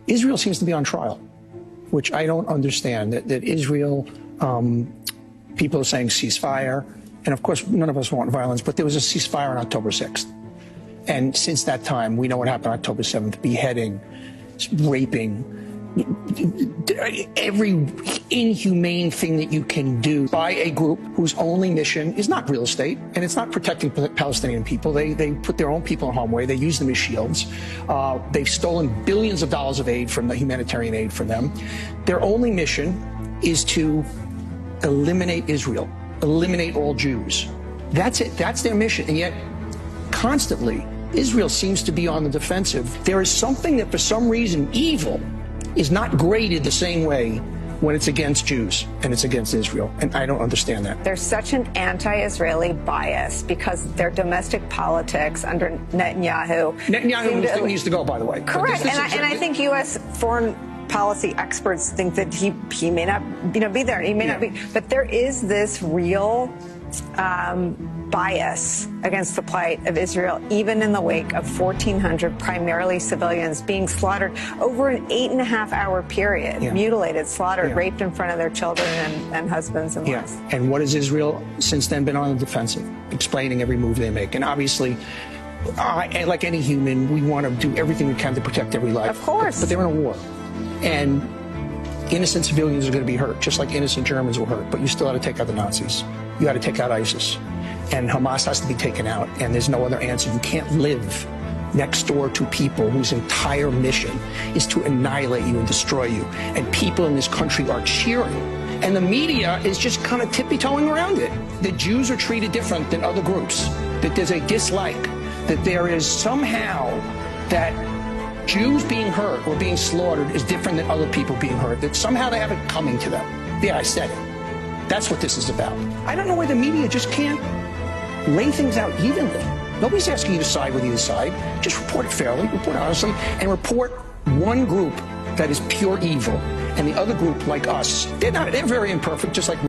Israel seems to be on trial, which I don't understand. That Israel, people are saying ceasefire, and of course none of us want violence, but there was a ceasefire on October 6th. And since that time, we know what happened on October 7th, beheading, raping, every inhumane thing that you can do by a group whose only mission is not real estate, and it's not protecting Palestinian people. They put their own people in harm's way. They use them as shields. They've stolen billions of dollars of aid from the humanitarian aid from them. Their only mission is to eliminate Israel, eliminate all Jews. That's it. That's their mission. And yet, constantly, Israel seems to be on the defensive. There is something that, for some reason, evil is not graded the same way when it's against Jews and it's against Israel. And I don't understand that. There's such an anti-Israeli bias because their domestic politics under Netanyahu. Netanyahu needs to go, by the way. Correct. And I think U.S. foreign policy experts think that he may not be there. He may not be. But there is this real bias against the plight of Israel, even in the wake of 1,400 primarily civilians being slaughtered over an 8.5-hour period, mutilated, slaughtered, raped in front of their children and husbands and wives. And what has Israel since then been on the defensive, explaining every move they make? And obviously, like any human, we want to do everything we can to protect every life. Of course. But they're in a war. And innocent civilians are going to be hurt, just like innocent Germans were hurt. But you still got to take out the Nazis. You got to take out ISIS. And Hamas has to be taken out, and there's no other answer. You can't live next door to people whose entire mission is to annihilate you and destroy you. And people in this country are cheering. And the media is just kind of tippy-toeing around it. The Jews are treated different than other groups, that there's a dislike, that there is somehow that Jews being hurt or being slaughtered is different than other people being hurt, that somehow they have it coming to them. Yeah, I said it. That's what this is about. I don't know why the media just can't lay things out evenly. Nobody's asking you to side with either side. Just report it fairly, report honestly, and report one group that is pure evil, and the other group, like us, they're very imperfect, just like